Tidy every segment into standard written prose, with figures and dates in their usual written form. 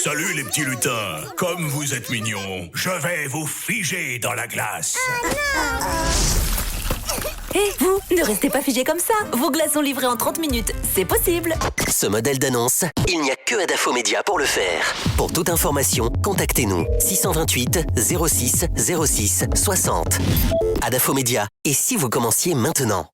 Salut les petits lutins. Comme vous êtes mignons, je vais vous figer dans la glace. Hé, vous, ne restez pas figés comme ça. Vos glaces sont livrées en 30 minutes. C'est possible. Ce modèle d'annonce, il n'y a que Adafo Média pour le faire. Pour toute information, contactez-nous 628 06 06 60. Adafo Média. Et si vous commenciez maintenant?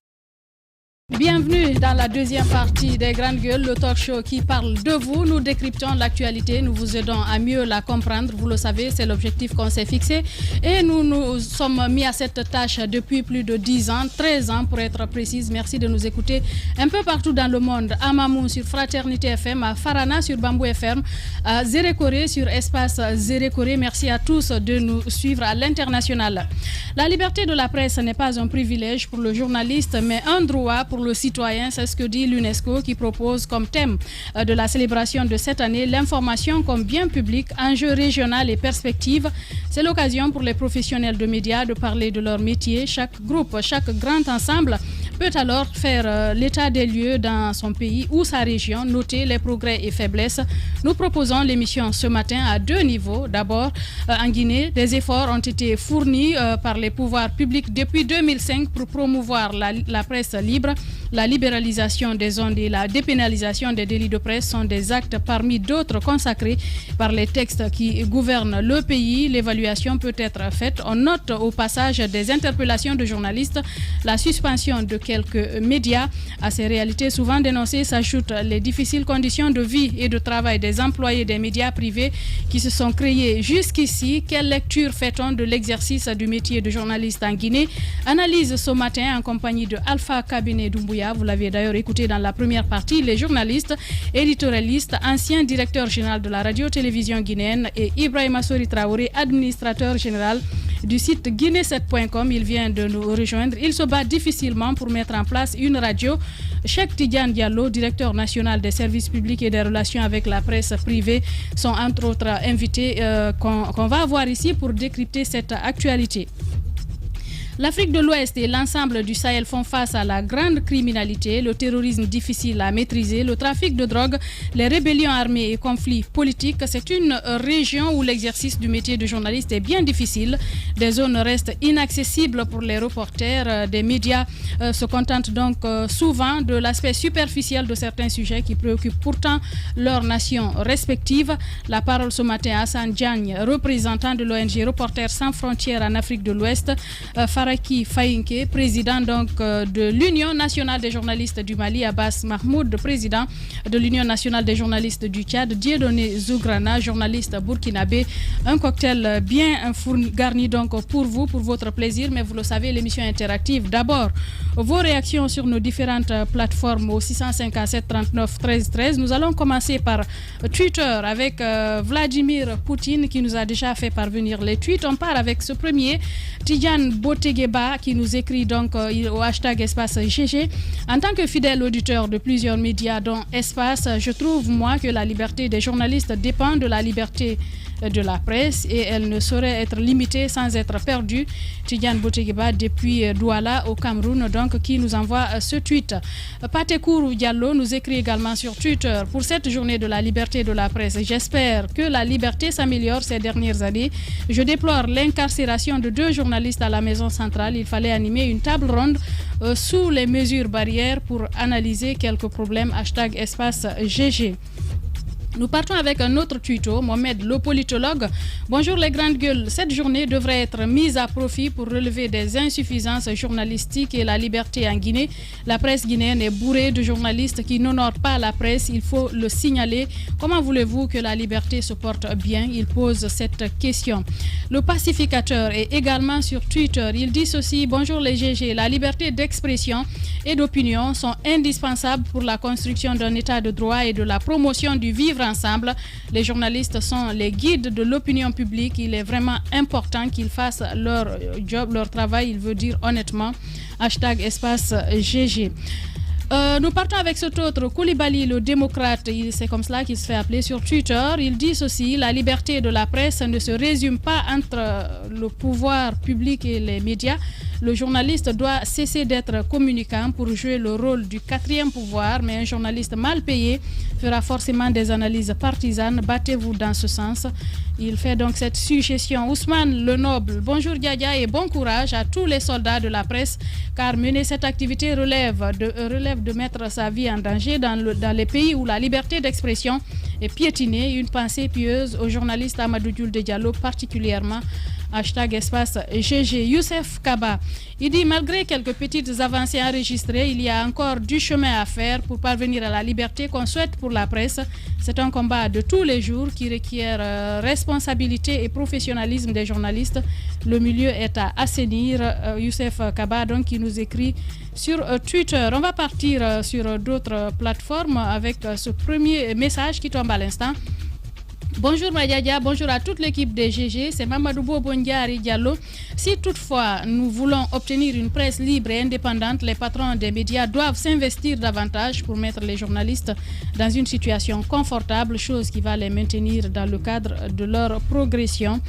Bienvenue dans la deuxième partie des Grandes Gueules, le talk show qui parle de vous. Nous décryptons l'actualité, nous vous aidons à mieux la comprendre. Vous le savez, c'est l'objectif qu'on s'est fixé. Et nous nous sommes mis à cette tâche depuis plus de 10 ans, 13 ans pour être précise. Merci de nous écouter un peu partout dans le monde. À Mamou sur Fraternité FM, à Farana sur Bambou FM, à Zérékoré sur Espace Zérékoré. Merci à tous de nous suivre à l'international. La liberté de la presse n'est pas un privilège pour le journaliste, mais un droit pour le citoyen, c'est ce que dit l'UNESCO qui propose comme thème de la célébration de cette année l'information comme bien public, enjeu régional et perspective. C'est l'occasion pour les professionnels de médias de parler de leur métier. Chaque groupe, chaque grand ensemble peut alors faire l'état des lieux dans son pays ou sa région, noter les progrès et faiblesses. Nous proposons l'émission ce matin à deux niveaux. D'abord, en Guinée, des efforts ont été fournis par les pouvoirs publics depuis 2005 pour promouvoir la presse libre. La libéralisation des ondes et la dépénalisation des délits de presse sont des actes parmi d'autres consacrés par les textes qui gouvernent le pays. L'évaluation peut être faite. On note au passage des interpellations de journalistes, la suspension de quelques médias. À ces réalités souvent dénoncées s'ajoutent les difficiles conditions de vie et de travail des employés des médias privés qui se sont créés jusqu'ici. Quelle lecture fait-on de l'exercice du métier de journaliste en Guinée? Analyse ce matin en compagnie de Alpha Cabinet Doumbouya. Vous l'avez d'ailleurs écouté dans la première partie. Les journalistes, éditorialistes, ancien directeur général de la radio-télévision guinéenne et Ibrahima Sori Traoré, administrateur général du site guinée7.com. Il vient de nous rejoindre. Il se bat difficilement pour mettre en place une radio. Cheikh Tidiane Diallo, directeur national des services publics et des relations avec la presse privée, sont entre autres invités qu'on va avoir ici pour décrypter cette actualité. L'Afrique de l'Ouest et l'ensemble du Sahel font face à la grande criminalité, le terrorisme difficile à maîtriser, le trafic de drogue, les rébellions armées et conflits politiques. C'est une région où l'exercice du métier de journaliste est bien difficile. Des zones restent inaccessibles pour les reporters. Des médias se contentent donc souvent de l'aspect superficiel de certains sujets qui préoccupent pourtant leurs nations respectives. La parole ce matin à Hassan Diagne, représentant de l'ONG Reporters sans frontières en Afrique de l'Ouest. Faraki Faïnke, président donc de l'Union nationale des journalistes du Mali, Abbas Mahmoud, président de l'Union nationale des journalistes du Tchad, Dieudonné Zougrana, journaliste burkinabé. Un cocktail bien garni donc pour vous, pour votre plaisir, mais vous le savez, l'émission interactive. D'abord, vos réactions sur nos différentes plateformes au 657 39 13 13. Nous allons commencer par Twitter avec Vladimir Poutine qui nous a déjà fait parvenir les tweets. On part avec ce premier, Tidiane Botegeba qui nous écrit donc au hashtag Espace GG. En tant que fidèle auditeur de plusieurs médias dont Espace, je trouve moi que la liberté des journalistes dépend de la liberté de la presse et elle ne saurait être limitée sans être perdue. Tidiane Botegeba depuis Douala au Cameroun donc qui nous envoie ce tweet. Patekourou Diallo nous écrit également sur Twitter: pour cette journée de la liberté de la presse, j'espère que la liberté s'améliore ces dernières années. Je déplore l'incarcération de 2 journalistes à la maison centrale. Il fallait animer une table ronde sous les mesures barrières pour analyser quelques problèmes. Hashtag Espace GG. Nous partons avec un autre tuto, Mohamed, le politologue. Bonjour les grandes gueules. Cette journée devrait être mise à profit pour relever des insuffisances journalistiques et la liberté en Guinée. La presse guinéenne est bourrée de journalistes qui n'honorent pas la presse. Il faut le signaler. Comment voulez-vous que la liberté se porte bien? Il pose cette question. Le pacificateur est également sur Twitter. Il dit ceci: bonjour les GG. La liberté d'expression et d'opinion sont indispensables pour la construction d'un état de droit et de la promotion du vivre ensemble. Les journalistes sont les guides de l'opinion publique. Il est vraiment important qu'ils fassent leur job, leur travail, il veut dire honnêtement. Hashtag Espace GG. Nous partons avec cet autre, Koulibaly, le démocrate. C'est comme cela qu'il se fait appeler sur Twitter. Il dit ceci: la liberté de la presse ne se résume pas entre le pouvoir public et les médias. Le journaliste doit cesser d'être communicant pour jouer le rôle du quatrième pouvoir, mais un journaliste mal payé fera forcément des analyses partisanes. Battez-vous dans ce sens. Il fait donc cette suggestion. Ousmane Le Noble, bonjour Diadia et bon courage à tous les soldats de la presse, car mener cette activité relève de mettre sa vie en danger dans les pays où la liberté d'expression est piétinée. Une pensée pieuse au journaliste Amadou Diouldé Diallo particulièrement. #espace GG. Youssef Kaba, il dit malgré quelques petites avancées enregistrées, il y a encore du chemin à faire pour parvenir à la liberté qu'on souhaite pour la presse. C'est un combat de tous les jours qui requiert responsabilité et professionnalisme des journalistes. Le milieu est à assainir. Youssef Kaba donc qui nous écrit sur Twitter. On va partir sur d'autres plateformes avec ce premier message qui tombe à l'instant. Bonjour Madiadia, bonjour à toute l'équipe des GG, c'est Mamadou Bobondiari Diallo. Si toutefois nous voulons obtenir une presse libre et indépendante, les patrons des médias doivent s'investir davantage pour mettre les journalistes dans une situation confortable, chose qui va les maintenir dans le cadre de leur progression.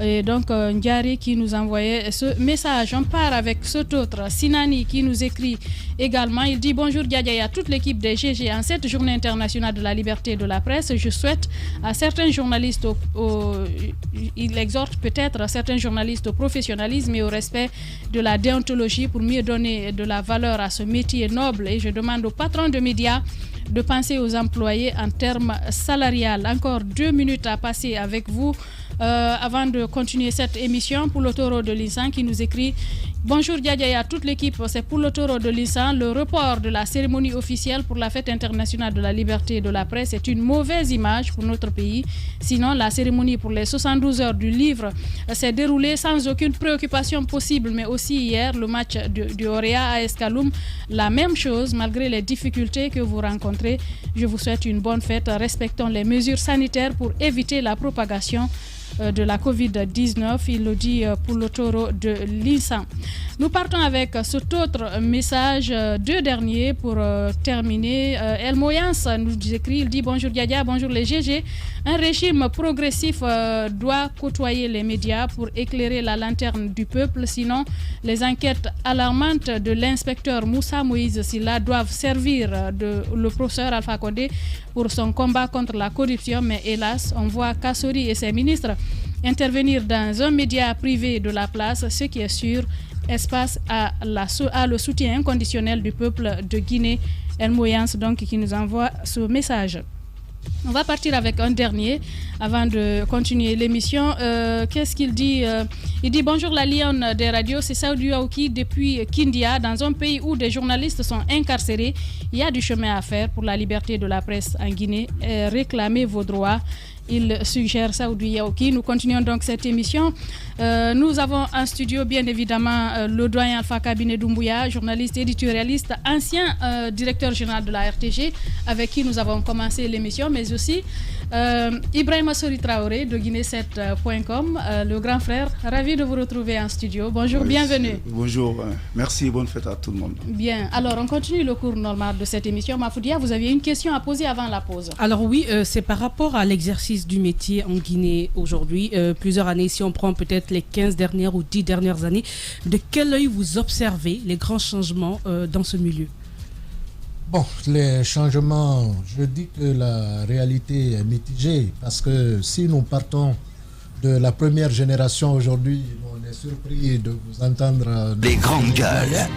Et donc Ndiari qui nous envoyait ce message. On part avec cet autre, Sinani, qui nous écrit également. Il dit bonjour Diadia et à toute l'équipe des GG. En cette journée internationale de la liberté de la presse, je souhaite à certains journalistes, il exhorte peut-être à certains journalistes au professionnalisme et au respect de la déontologie pour mieux donner de la valeur à ce métier noble. Et je demande aux patrons de médias de penser aux employés en termes salariales. Encore 2 minutes à passer avec vous avant de continuer cette émission. Pour le taureau de l'Insan qui nous écrit bonjour Diadia et à toute l'équipe, c'est pour le taureau de l'Insan. Le report de la cérémonie officielle pour la fête internationale de la liberté de la presse est une mauvaise image pour notre pays. Sinon, la cérémonie pour les 72 heures du livre s'est déroulée sans aucune préoccupation possible, mais aussi hier, le match du Orea à Escaloum, la même chose malgré les difficultés que vous rencontrez. Je vous souhaite une bonne fête. Respectons les mesures sanitaires pour éviter la propagation de la Covid-19, il le dit pour le taureau de l'Insan. Nous partons avec cet autre message, 2 derniers pour terminer. El Moyans nous écrit, il dit bonjour Diadia, bonjour les GG. Un régime progressif doit côtoyer les médias pour éclairer la lanterne du peuple, sinon les enquêtes alarmantes de l'inspecteur Moussa Moïse Silla doivent servir le professeur Alpha Condé pour son combat contre la corruption, mais hélas, on voit Kassori et ses ministres intervenir dans un média privé de la place, ce qui est sûr. Espace à le soutien inconditionnel du peuple de Guinée. El Moyans donc qui nous envoie ce message. On va partir avec un dernier avant de continuer l'émission. Qu'est-ce qu'il dit Il dit bonjour la lionne des radios, c'est Saoudi Aouki depuis Kindia, dans un pays où des journalistes sont incarcérés. Il y a du chemin à faire pour la liberté de la presse en Guinée. Réclamez vos droits. Il suggère Saoudi Yaouki. Nous continuons donc cette émission. Nous avons en studio bien évidemment le doyen Alpha Kabiné Doumbouya, journaliste éditorialiste, ancien directeur général de la RTG, avec qui nous avons commencé l'émission, mais aussi Ibrahima Sori Traoré de Guinée7.com, le grand frère. Ravi de vous retrouver en studio. Bonjour, bienvenue. Bonjour, merci, bonne fête à tout le monde. Bien, alors on continue le cours normal de cette émission. Mafoudia, vous aviez une question à poser avant la pause. Alors oui, c'est par rapport à l'exercice du métier en Guinée aujourd'hui. Plusieurs années, si on prend peut-être les 15 dernières ou 10 dernières années, de quel œil vous observez les grands changements dans ce milieu? Bon, les changements, je dis que la réalité est mitigée parce que si nous partons de la première génération aujourd'hui, on est surpris de vous entendre. Les grandes gueules.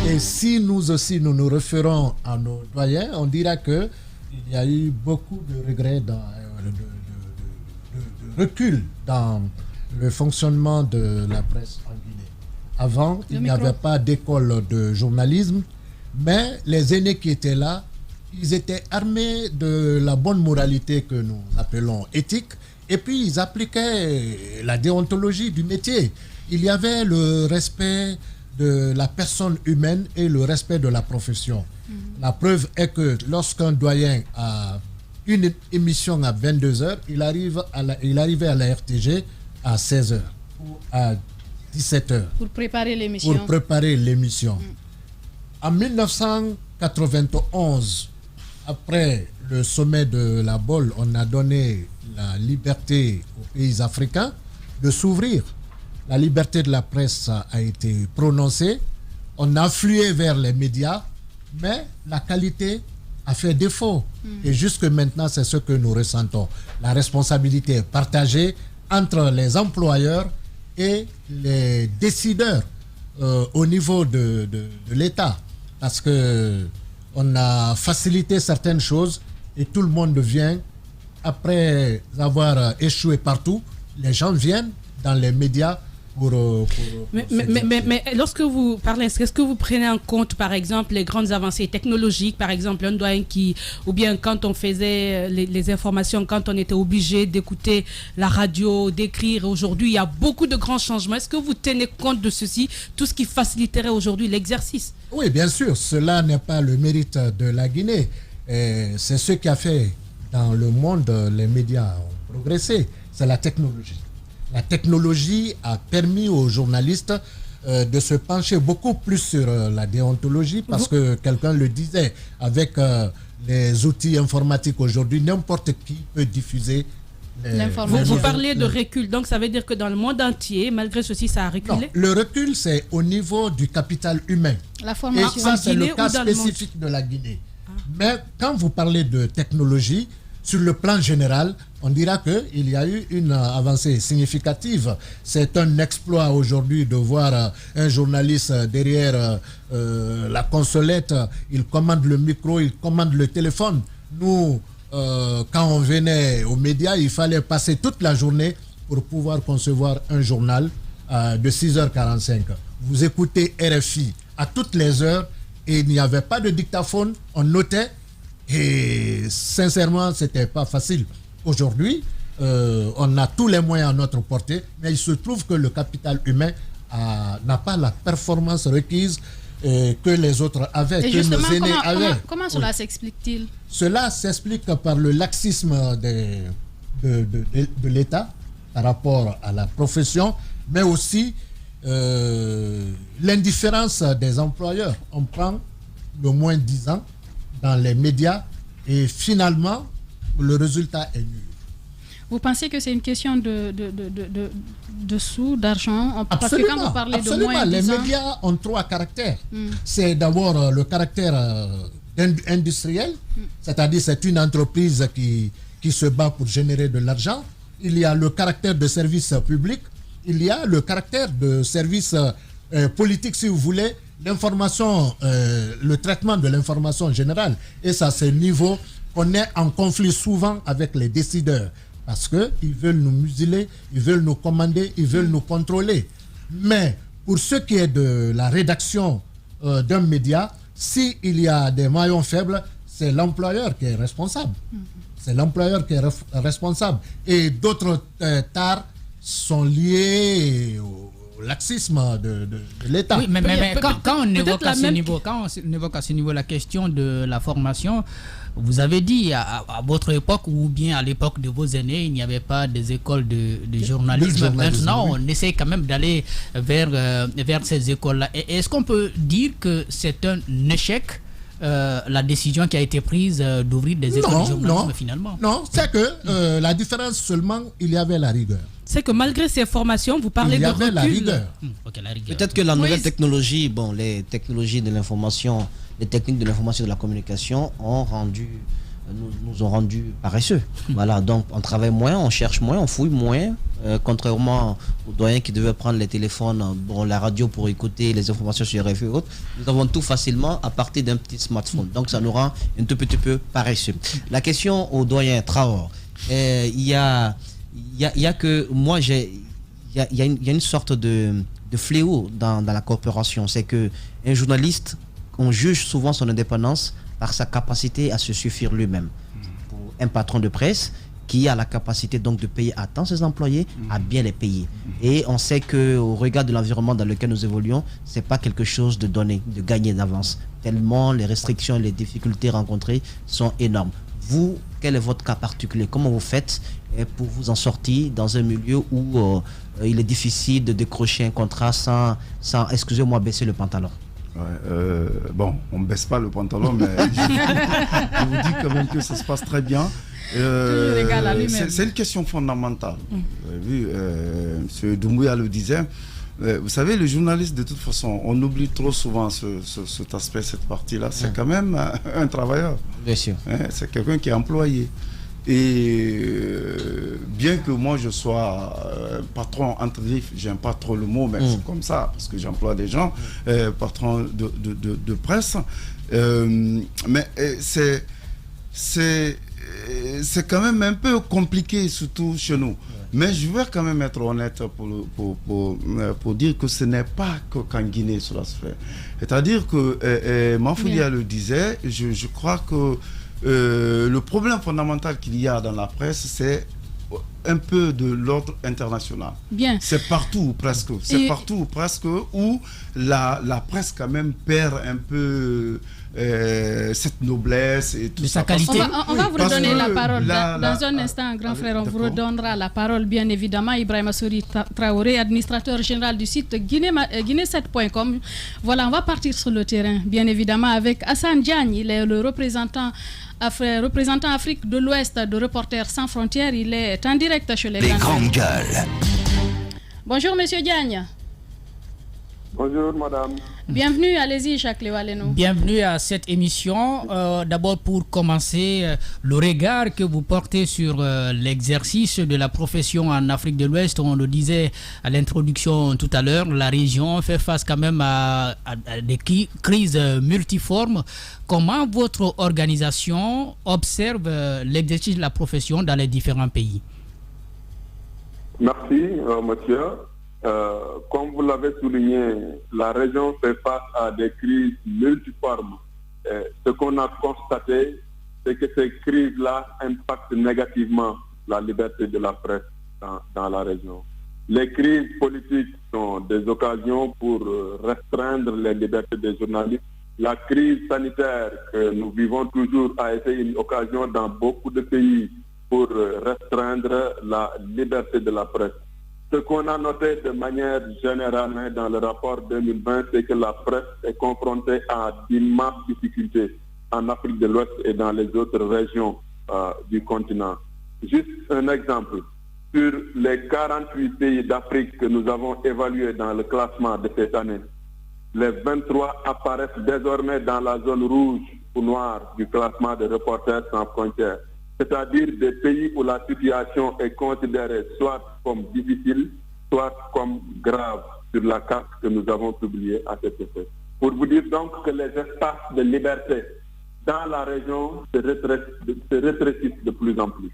Et si nous aussi nous nous référons à nos doyens, on dira que il y a eu beaucoup de regrets, de recul dans le fonctionnement de la presse en Guinée. Avant, il n'y avait pas d'école de journalisme, mais les aînés qui étaient là, ils étaient armés de la bonne moralité que nous appelons éthique, et puis ils appliquaient la déontologie du métier. Il y avait le respect de la personne humaine et le respect de la profession. La preuve est que lorsqu'un doyen a une émission à 22h, il arrivait à la RTG à 16h ou à 17h. Pour préparer l'émission. En 1991, après le sommet de la Baule, on a donné la liberté aux pays africains de s'ouvrir. la liberté de la presse a été prononcée, on a afflué vers les médias, mais la qualité a fait défaut. Et jusque maintenant, c'est ce que nous ressentons. La responsabilité est partagée entre les employeurs et les décideurs au niveau de l'État. Parce qu'on a facilité certaines choses et tout le monde vient, après avoir échoué partout, les gens viennent dans les médias mais lorsque vous parlez, est-ce que vous prenez en compte, par exemple, les grandes avancées technologiques, par exemple, un doyen ou bien quand on faisait les informations, quand on était obligé d'écouter la radio, d'écrire, aujourd'hui, il y a beaucoup de grands changements. Est-ce que vous tenez compte de ceci, tout ce qui faciliterait aujourd'hui l'exercice? Oui, bien sûr, cela n'est pas le mérite de la Guinée. C'est ce qui a fait dans le monde, les médias ont progressé, c'est la technologie. La technologie a permis aux journalistes de se pencher beaucoup plus sur la déontologie parce que quelqu'un le disait, avec les outils informatiques aujourd'hui, n'importe qui peut diffuser l'information. Vous parlez de recul, donc ça veut dire que dans le monde entier, malgré ceci, ça a reculé? Non, le recul, c'est au niveau du capital humain. La formation. Et ça, c'est le cas spécifique de la Guinée. Mais quand vous parlez de technologie, sur le plan général, on dira qu'il y a eu une avancée significative. C'est un exploit aujourd'hui de voir un journaliste derrière la consolette. Il commande le micro, il commande le téléphone. Nous, quand on venait aux médias, il fallait passer toute la journée pour pouvoir concevoir un journal de 6h45. Vous écoutez RFI à toutes les heures et il n'y avait pas de dictaphone, on notait. Et sincèrement, ce n'était pas facile. Aujourd'hui, on a tous les moyens à notre portée, mais il se trouve que le capital humain n'a pas la performance requise que les autres avaient, et que justement, nos aînés avaient. Comment cela s'explique-t-il? Cela s'explique par le laxisme de l'État par rapport à la profession, mais aussi l'indifférence des employeurs. On prend le moins 10 ans dans les médias et finalement le résultat est nul. Vous pensez que c'est une question de sous, d'argent? Parce que quand vous parlez absolument. De moins Les 10 ans... médias ont 3 caractères. C'est d'abord le caractère industriel, c'est-à-dire c'est une entreprise qui se bat pour générer de l'argent. Il y a le caractère de service public, il y a le caractère de service politique, si vous voulez, l'information, le traitement de l'information générale. Et ça, c'est le niveau qu'on est en conflit souvent avec les décideurs. Parce qu'ils veulent nous museler, ils veulent nous commander, ils veulent nous contrôler. Mais pour ce qui est de la rédaction d'un média, s'il y a des maillons faibles, c'est l'employeur qui est responsable. C'est l'employeur qui est responsable. Et d'autres tares sont liés au laxisme de l'État. Oui, mais quand on évoque à ce niveau la question de la formation, vous avez dit à votre époque ou bien à l'époque de vos aînés, il n'y avait pas des écoles de journalisme. Maintenant, on essaie quand même d'aller vers ces écoles-là. Est-ce qu'on peut dire que c'est un échec la décision qui a été prise d'ouvrir des écoles de journalisme finalement? Non, c'est que la différence seulement, il y avait la rigueur. C'est que malgré ces formations, vous parlez de recul. La rigueur. Peut-être que la nouvelle technologie, les technologies de l'information, les techniques de l'information et de la communication nous ont rendu paresseux. Voilà, donc on travaille moins, on cherche moins, on fouille moins, contrairement aux doyens qui devaient prendre les téléphones, la radio pour écouter les informations sur RFI et autres. Nous avons tout facilement à partir d'un petit smartphone. Donc ça nous rend un tout petit peu paresseux. La question aux doyens Traor, il y a une sorte de fléau dans la coopération. C'est que un journaliste, on juge souvent son indépendance par sa capacité à se suffire lui-même. Pour un patron de presse qui a la capacité donc de payer à temps ses employés, à bien les payer. Et on sait qu'au regard de l'environnement dans lequel nous évoluons, c'est pas quelque chose de donné, de gagner d'avance. Tellement les restrictions et les difficultés rencontrées sont énormes. Vous, quel est votre cas particulier? Comment vous faites pour vous en sortir dans un milieu où il est difficile de décrocher un contrat sans excusez-moi, baisser le pantalon? On ne baisse pas le pantalon, mais je vous dis quand même que ça se passe très bien. Toujours égal à lui-même. C'est une question fondamentale. Vous avez vu, M. Doumbouya le disait. Vous savez, le journaliste, de toute façon, on oublie trop souvent cet aspect, cette partie-là. C'est quand même un travailleur. Bien sûr. C'est quelqu'un qui est employé. Et bien que moi je sois patron entre griffes, j'aime pas trop le mot, mais c'est comme ça, parce que j'emploie des gens, patron de presse. Mais c'est quand même un peu compliqué, surtout chez nous. Mais je veux quand même être honnête pour dire que ce n'est pas qu'en Guinée cela se fait. C'est-à-dire que Mafoulia le disait, je crois que le problème fondamental qu'il y a dans la presse, c'est un peu de l'ordre international. Bien. C'est partout presque. C'est partout presque où la presse quand même perd un peu cette noblesse et tout ça. Qualité. On va vous redonner la parole. Dans un instant, grand frère, on vous redonnera la parole, bien évidemment. Ibrahima Souri Traoré, administrateur général du site Guinée7.com. Voilà, on va partir sur le terrain, bien évidemment, avec Hassan Diagne. Il est le représentant Afrique de l'Ouest de Reporters sans frontières. Il est en direct chez les grandes gueules. Bonjour, monsieur Diagne. Bonjour, madame. Bienvenue, allez-y, Jacques Lévaleno. Bienvenue à cette émission. D'abord, pour commencer, le regard que vous portez sur l'exercice de la profession en Afrique de l'Ouest, on le disait à l'introduction tout à l'heure, la région fait face quand même à des crises multiformes. Comment votre organisation observe l'exercice de la profession dans les différents pays? Merci, monsieur. Comme vous l'avez souligné, la région fait face à des crises multiformes. Ce qu'on a constaté, c'est que ces crises-là impactent négativement la liberté de la presse dans la région. Les crises politiques sont des occasions pour restreindre les libertés des journalistes. La crise sanitaire que nous vivons toujours a été une occasion dans beaucoup de pays pour restreindre la liberté de la presse. Ce qu'on a noté de manière générale dans le rapport 2020, c'est que la presse est confrontée à d'immenses difficultés en Afrique de l'Ouest et dans les autres régions du continent. Juste un exemple, sur les 48 pays d'Afrique que nous avons évalués dans le classement de cette année, les 23 apparaissent désormais dans la zone rouge ou noire du classement de Reporters sans frontières. C'est-à-dire des pays où la situation est considérée soit comme difficile, soit comme grave sur la carte que nous avons publiée à cet effet. Pour vous dire donc que les espaces de liberté dans la région se rétrécissent de plus en plus.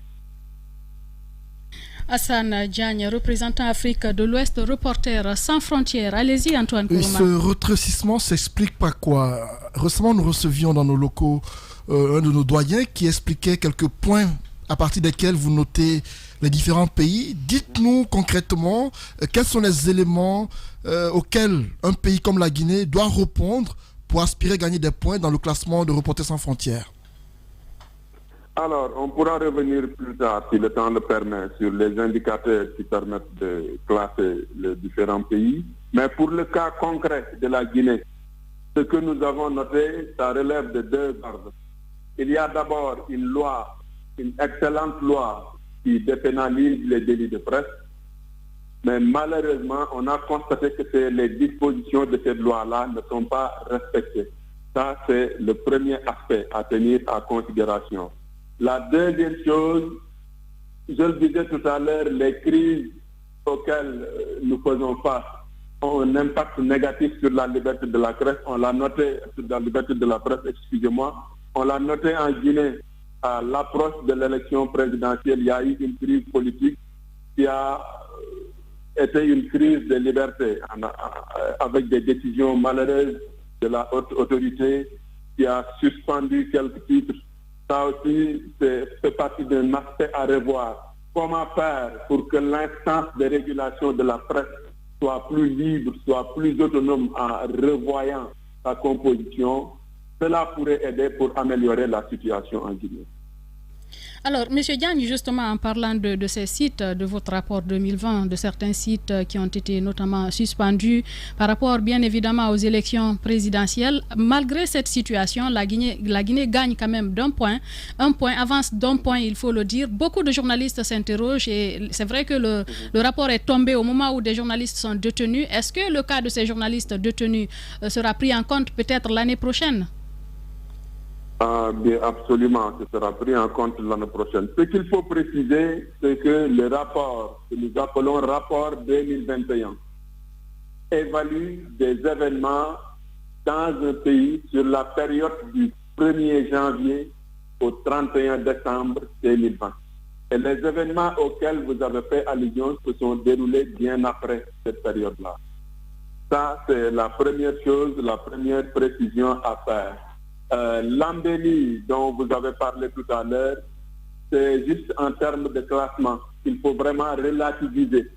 Hassan Diagne, représentant Afrique de l'Ouest, Reporters sans frontières. Allez-y, Antoine Kourouma. Et ce rétrécissement s'explique par quoi? Récemment, nous recevions dans nos locaux un de nos doyens qui expliquait quelques points à partir desquels vous notez les différents pays. Dites-nous concrètement quels sont les éléments auxquels un pays comme la Guinée doit répondre pour aspirer à gagner des points dans le classement de Reporters sans frontières. Alors, on pourra revenir plus tard, si le temps le permet, sur les indicateurs qui permettent de classer les différents pays. Mais pour le cas concret de la Guinée, ce que nous avons noté, ça relève de deux ordres. Il y a d'abord une loi, une excellente loi qui dépénalise les délits de presse, mais malheureusement, on a constaté que les dispositions de cette loi-là ne sont pas respectées. Ça, c'est le premier aspect à tenir en considération. La deuxième chose, je le disais tout à l'heure, les crises auxquelles nous faisons face ont un impact négatif sur la liberté de la presse. On l'a noté sur la liberté de la presse, excusez-moi. On l'a noté en Guinée, à l'approche de l'élection présidentielle, il y a eu une crise politique qui a été une crise de liberté avec des décisions malheureuses de la haute autorité qui a suspendu quelques titres. Ça aussi, c'est partie d'un aspect à revoir. Comment faire pour que l'instance de régulation de la presse soit plus libre, soit plus autonome en revoyant sa composition? Cela pourrait aider pour améliorer la situation en Guinée. Alors, M. Diagne, justement, en parlant de ces sites, de votre rapport 2020, de certains sites qui ont été notamment suspendus par rapport, bien évidemment, aux élections présidentielles, malgré cette situation, la Guinée gagne quand même d'un point. Un point avance d'un point, il faut le dire. Beaucoup de journalistes s'interrogent et c'est vrai que le rapport est tombé au moment où des journalistes sont détenus. Est-ce que le cas de ces journalistes détenus sera pris en compte peut-être l'année prochaine? Bien, absolument, ce sera pris en compte l'année prochaine. Ce qu'il faut préciser, c'est que le rapport, que nous appelons rapport 2021, évalue des événements dans un pays sur la période du 1er janvier au 31 décembre 2020. Et les événements auxquels vous avez fait allusion se sont déroulés bien après cette période-là. Ça, c'est la première chose, la première précision à faire. L'embellie dont vous avez parlé tout à l'heure, c'est juste en termes de classement qu'il faut vraiment relativiser,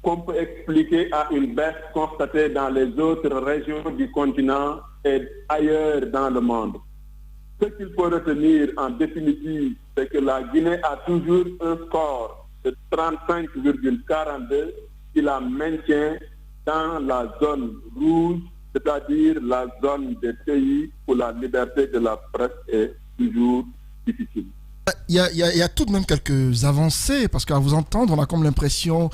qu'on peut expliquer à une baisse constatée dans les autres régions du continent et ailleurs dans le monde. Ce qu'il faut retenir en définitive, c'est que la Guinée a toujours un score de 35,42 qui la maintient dans la zone rouge, c'est-à-dire la zone des pays où la liberté de la presse est toujours difficile. Il y a tout de même quelques avancées, parce qu'à vous entendre, on a comme l'impression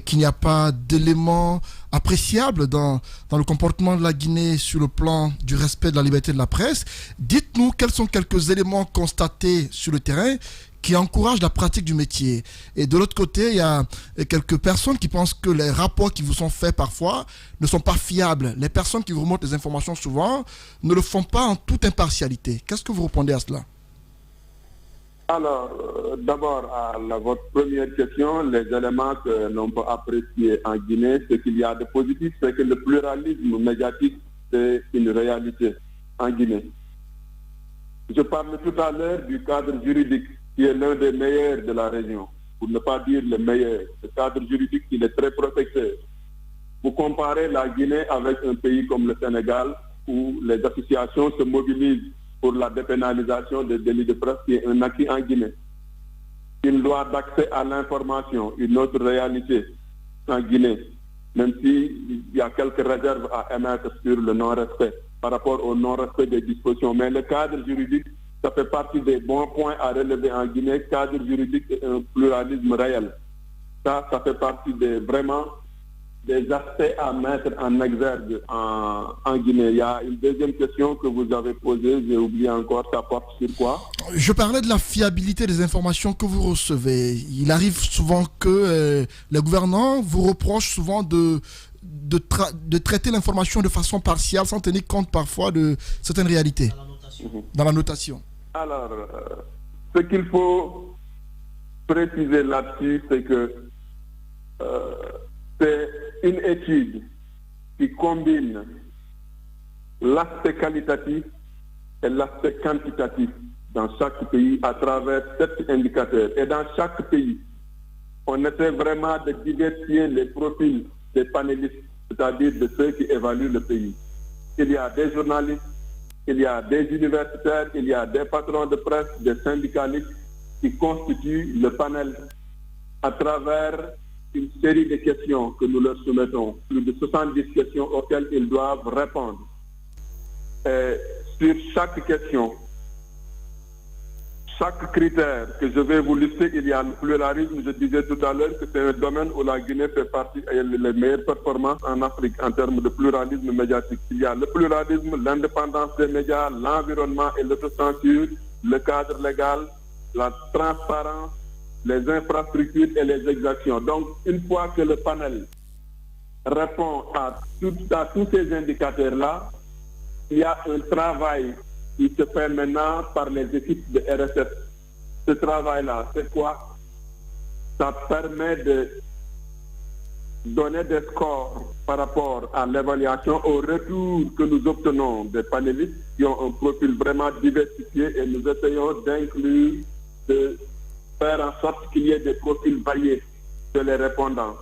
qu'il n'y a pas d'éléments appréciables dans le comportement de la Guinée sur le plan du respect de la liberté de la presse. Dites-nous quels sont quelques éléments constatés sur le terrain qui encouragent la pratique du métier. Et de l'autre côté, il y a quelques personnes qui pensent que les rapports qui vous sont faits parfois ne sont pas fiables. Les personnes qui vous remontent les informations souvent ne le font pas en toute impartialité. Qu'est-ce que vous répondez à cela? Alors, d'abord, à votre première question, les éléments que l'on peut apprécier en Guinée, ce qu'il y a de positif, c'est que le pluralisme médiatique, c'est une réalité en Guinée. Je parlais tout à l'heure du cadre juridique, qui est l'un des meilleurs de la région, pour ne pas dire le meilleur. Le cadre juridique, il est très protecteur. Vous comparez la Guinée avec un pays comme le Sénégal, où les associations se mobilisent pour la dépénalisation des délits de presse, qui est un acquis en Guinée. Une loi d'accès à l'information, une autre réalité en Guinée, même s'il y a quelques réserves à émettre sur le non-respect, par rapport au non-respect des dispositions. Mais le cadre juridique, ça fait partie des bons points à relever en Guinée. Cadre juridique et un pluralisme réel. Ça fait partie vraiment des aspects à mettre en exergue en Guinée. Il y a une deuxième question que vous avez posée, j'ai oublié encore, ça porte sur quoi? Je parlais de la fiabilité des informations que vous recevez. Il arrive souvent que les gouvernants vous reprochent souvent de traiter l'information de façon partiale sans tenir compte parfois de certaines réalités. Dans la notation. Alors, ce qu'il faut préciser là-dessus, c'est que c'est une étude qui combine l'aspect qualitatif et l'aspect quantitatif dans chaque pays à travers 7 indicateurs. Et dans chaque pays, on essaie vraiment de diversifier les profils des panélistes, c'est-à-dire de ceux qui évaluent le pays. Il y a des journalistes, il y a des universitaires, il y a des patrons de presse, des syndicalistes qui constituent le panel à travers une série de questions que nous leur soumettons, plus de 70 questions auxquelles ils doivent répondre. Et sur chaque question, chaque critère que je vais vous lister, il y a le pluralisme. Je disais tout à l'heure que c'est un domaine où la Guinée fait partie et les meilleures performances en Afrique en termes de pluralisme médiatique. Il y a le pluralisme, l'indépendance des médias, l'environnement et l'autocensure, le cadre légal, la transparence, les infrastructures et les exactions. Donc, une fois que le panel répond à tous ces indicateurs-là, il y a un travail qui se fait maintenant par les équipes de RSF. Ce travail-là, c'est quoi? Ça permet de donner des scores par rapport à l'évaluation au retour que nous obtenons des panélistes qui ont un profil vraiment diversifié et nous essayons d'inclure, de faire en sorte qu'il y ait des profils variés de les répondants.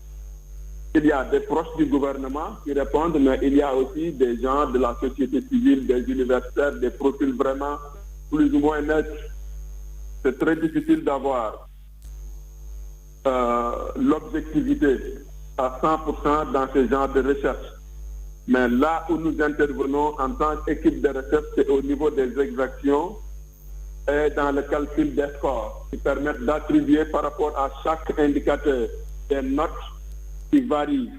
Il y a des proches du gouvernement qui répondent, mais il y a aussi des gens de la société civile, des universitaires, des profils vraiment plus ou moins neutres. c'est très difficile d'avoir l'objectivité à 100% dans ce genre de recherche. Mais là où nous intervenons en tant qu'équipe de recherche, c'est au niveau des exactions et dans le calcul des scores qui permettent d'attribuer par rapport à chaque indicateur des notes qui varient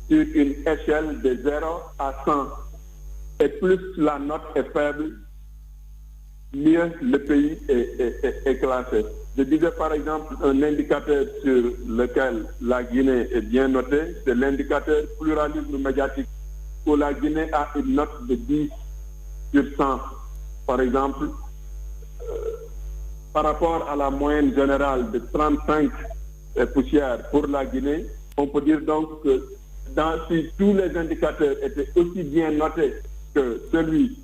sur une échelle de 0 à 100. Et plus la note est faible, mieux le pays est classé. Je disais par exemple un indicateur sur lequel la Guinée est bien notée, c'est l'indicateur pluralisme médiatique, où la Guinée a une note de 10 sur 100. Par exemple, par rapport à la moyenne générale de 35 poussières pour la Guinée, on peut dire donc que si tous les indicateurs étaient aussi bien notés que celui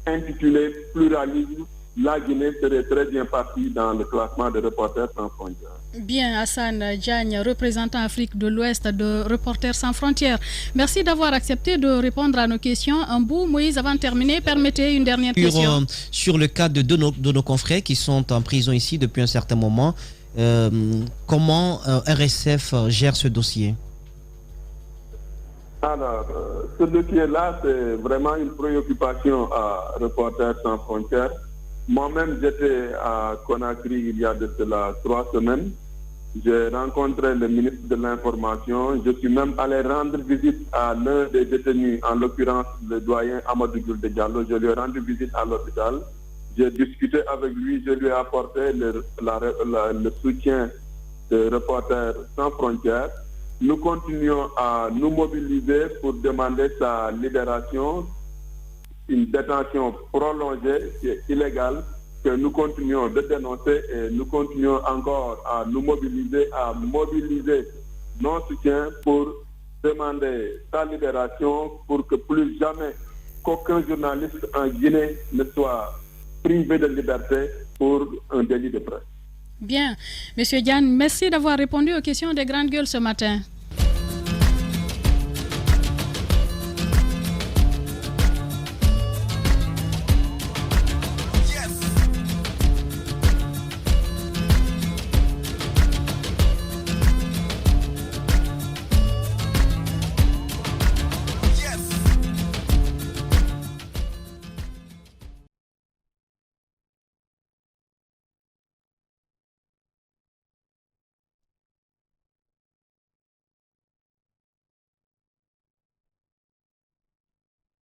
intitulé pluralisme, la Guinée serait très bien partie dans le classement de Reporters sans frontières. Bien, Hassan Diagne, représentant Afrique de l'Ouest de Reporters sans frontières. Merci d'avoir accepté de répondre à nos questions. Un bout, Moïse, avant de terminer, permettez une dernière question. Sur le cas de nos confrères qui sont en prison ici depuis un certain moment, comment RSF gère ce dossier? Alors, ce dossier-là, c'est vraiment une préoccupation à Reporters sans frontières. Moi-même, j'étais à Conakry il y a de cela 3 semaines. J'ai rencontré le ministre de l'Information. Je suis même allé rendre visite à l'un des détenus, en l'occurrence le doyen Amadou Gulde Diallo. Je lui ai rendu visite à l'hôpital. J'ai discuté avec lui. Je lui ai apporté le soutien de Reporters sans frontières. Nous continuons à nous mobiliser pour demander sa libération. Une détention prolongée qui est illégale, que nous continuons de dénoncer et nous continuons encore à nous mobiliser, nos soutiens pour demander sa libération, pour que plus jamais qu'aucun journaliste en Guinée ne soit privé de liberté pour un délit de presse. Bien. Monsieur Diagne, merci d'avoir répondu aux questions des grandes gueules ce matin.